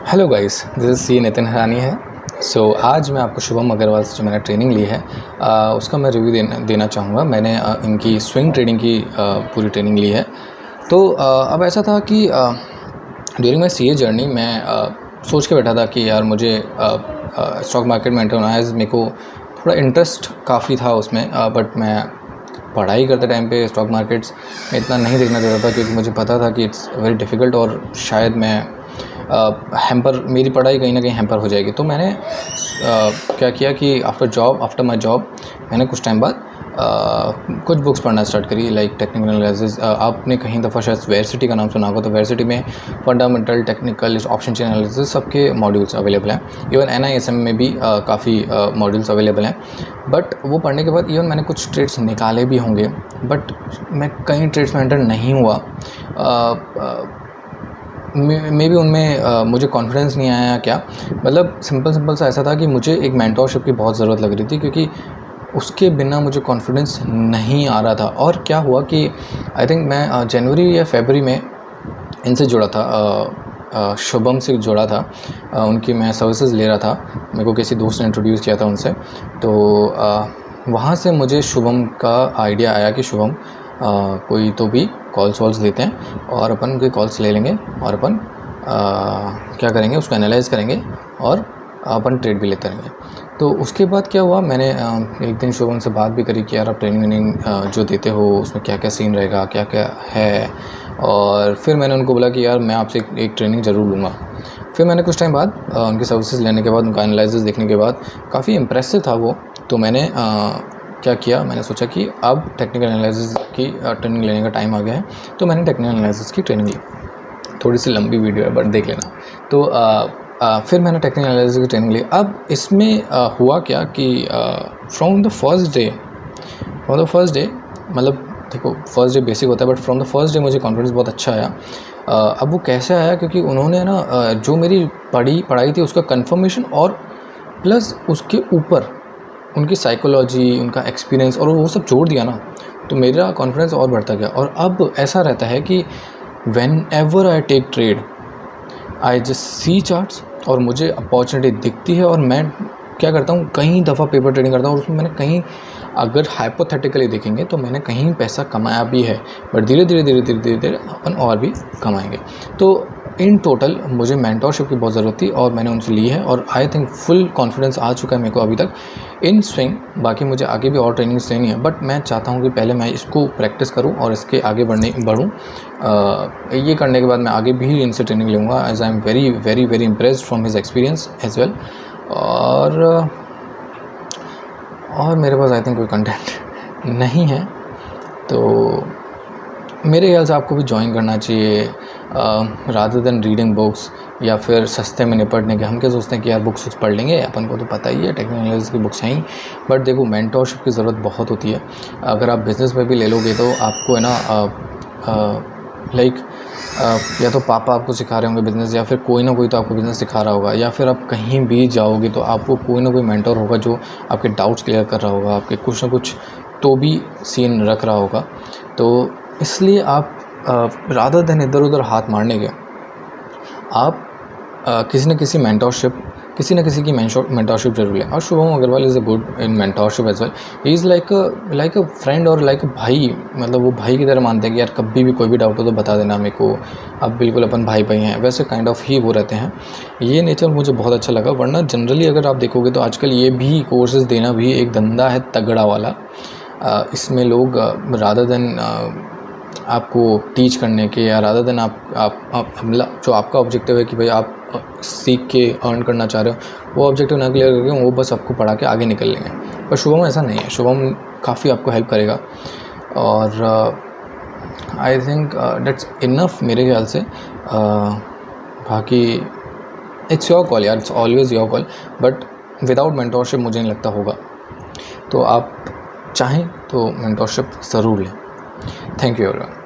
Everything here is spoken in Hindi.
हेलो गाइस, दिस इज़ सी नितिन हरानी है। आज मैं आपको शुभम अग्रवाल से जो मैंने ट्रेनिंग ली है उसका मैं रिव्यू देना चाहूँगा। मैंने इनकी स्विंग ट्रेडिंग की पूरी ट्रेनिंग ली है। अब ऐसा था कि ड्यूरिंग माई सीए जर्नी मैं सोच के बैठा था कि यार मुझे स्टॉक मार्केट में एंटर होना है। मेरे को थोड़ा इंटरेस्ट काफ़ी था उसमें, बट मैं पढ़ाई करते टाइम पे स्टॉक मार्केट्स में इतना नहीं देखना चाहता था, क्योंकि मुझे पता था कि इट्स वेरी डिफ़िकल्ट और शायद मैं मेरी पढ़ाई कहीं ना कहीं हैम्पर हो जाएगी। तो मैंने क्या किया कि आफ्टर माई जॉब मैंने कुछ टाइम बाद कुछ बुक्स पढ़ना स्टार्ट करी, लाइक टेक्निकल एनालिसिस। आपने कहीं दफ़ा शायद वेरसिटी का नाम सुना होगा, तो वेरसिटी में fundamental, technical, option chain analysis सबके मॉड्यूल्स अवेलेबल हैं। इवन NISM में भी काफ़ी मॉड्यूल्स अवेलेबल हैं। बट वो पढ़ने के बाद इवन मैंने कुछ ट्रेड्स निकाले भी होंगे, बट मैं कई ट्रेड्स में एंटर नहीं हुआ। मे बी उनमें मुझे कॉन्फिडेंस नहीं आया क्या, मतलब सिंपल सा ऐसा था कि मुझे एक मेंटोरशिप की बहुत ज़रूरत लग रही थी, क्योंकि उसके बिना मुझे कॉन्फिडेंस नहीं आ रहा था। और क्या हुआ कि आई थिंक मैं जनवरी या फरवरी में इनसे जुड़ा था, शुभम से जुड़ा था। उनकी मैं सर्विसेज ले रहा था, मेरे को किसी दोस्त ने इंट्रोड्यूस किया था उनसे। तो वहाँ से मुझे शुभम का आइडिया आया कि शुभम कोई तो भी कॉल्स वॉल्स देते हैं और अपन उनके कॉल्स ले लेंगे और अपन क्या करेंगे, उसको एनालाइज़ करेंगे और अपन ट्रेड भी लेते रहेंगे। तो उसके बाद क्या हुआ, मैंने एक दिन शुभम से बात भी करी कि यार आप ट्रेनिंग जो देते हो उसमें क्या क्या सीन रहेगा, क्या क्या है। और फिर मैंने उनको बोला कि यार मैं आपसे एक ट्रेनिंग ज़रूर लूँगा। फिर मैंने कुछ टाइम बाद उनकी सर्विसेज लेने के बाद, उनका एनालिसिस देखने के बाद काफ़ी इम्प्रेसिव था वो। तो मैंने क्या किया, मैंने सोचा कि अब टेक्निकल एनालिसिस की ट्रेनिंग लेने का टाइम आ गया है। तो मैंने टेक्निकल एनालिसिस की ट्रेनिंग ली। थोड़ी सी लंबी वीडियो है, बट देख लेना। तो फिर मैंने टेक्निकल एनालिसिस की ट्रेनिंग ली। अब इसमें हुआ क्या कि फ्रॉम द फर्स्ट डे मतलब देखो, फर्स्ट डे बेसिक होता है, but from the first day मुझे कॉन्फिडेंस बहुत अच्छा आया। अब वो कैसे आया, क्योंकि उन्होंने ना जो मेरी पढ़ाई थी उसका कंफर्मेशन और प्लस उसके ऊपर उनकी साइकोलॉजी, उनका एक्सपीरियंस और वो सब जोड़ दिया ना, तो मेरा कॉन्फिडेंस और बढ़ता गया। और अब ऐसा रहता है कि whenever I take trade, I just see charts और मुझे अपॉर्चुनिटी दिखती है और मैं क्या करता हूँ, कई दफ़ा पेपर ट्रेडिंग करता हूँ और उसमें मैंने कहीं, अगर हाइपोथेटिकली देखेंगे तो मैंने कहीं पैसा कमाया भी है, बट धीरे धीरे अपन और भी कमाएंगे। तो इन टोटल मुझे मेंटोरशिप की बहुत ज़रूरत थी और मैंने उनसे ली है, और आई थिंक फुल कॉन्फिडेंस आ चुका है मेरे को अभी तक इन स्विंग। बाकी मुझे आगे भी और ट्रेनिंग्स लेनी है, बट मैं चाहता हूँ कि पहले मैं इसको प्रैक्टिस करूँ और इसके आगे बढ़ूँ। ये करने के बाद मैं आगे भी इनसे ट्रेनिंग लूँगा, as I am very very very impressed from his experience as well. और मेरे पास आई थिंक कोई कंटेंट नहीं है, तो मेरे ख्याल से आपको भी ज्वाइन करना चाहिए रादर देन रीडिंग बुक्स या फिर सस्ते में निपटने के। हम क्या सोचते हैं कि यार बुक्स पढ़ लेंगे, अपन को तो पता ही है टेक्निकल एनालिसिस की बुक्स हैं ही। बट देखो, मेंटोरशिप की ज़रूरत बहुत होती है। अगर आप बिज़नेस में भी ले लोगे तो आपको है ना लाइक या तो पापा आपको सिखा रहे होंगे बिज़नेस, या फिर कोई ना कोई तो आपको बिज़नेस सिखा रहा होगा, या फिर आप कहीं भी जाओगे तो आपको कोई ना कोई मेंटोर होगा जो आपके डाउट्स क्लियर कर रहा होगा, आपके कुछ ना कुछ तो भी सीन रख रहा होगा। तो इसलिए आप रादर देन इधर उधर हाथ मारने के, आप किसी न किसी की मेंटोरशिप जरूर लें। और Shubham Agarwal is a good in mentorship as well. He is like a friend और लाइक अ भाई, मतलब वो भाई की तरह मानते हैं कि यार कभी भी कोई भी डाउट हो तो बता देना मेरे को, अब बिल्कुल अपन भाई हैं, वैसे काइंड ऑफ ही वो रहते हैं। ये नेचर मुझे बहुत अच्छा लगा। वरना जनरली अगर आप देखोगे तो आजकल ये भी कोर्सेज़ देना भी एक धंधा है तगड़ा वाला। इसमें लोग रादर देन आपको टीच करने के, या रादर देन आप जो आपका ऑब्जेक्टिव है कि भाई आप सीख के अर्न करना चाह रहे हो, वो ऑब्जेक्टिव ना क्लियर करके वो बस आपको पढ़ा के आगे निकल लेंगे। पर शुभम ऐसा नहीं है। शुभम काफ़ी आपको हेल्प करेगा, और आई थिंक दैट्स इनफ मेरे ख्याल से। बाकी इट्स योर कॉल यार, it's always your call, but without mentorship मुझे नहीं लगता होगा। तो आप चाहें तो मेंटोरशिप ज़रूर लें। Thank you everyone.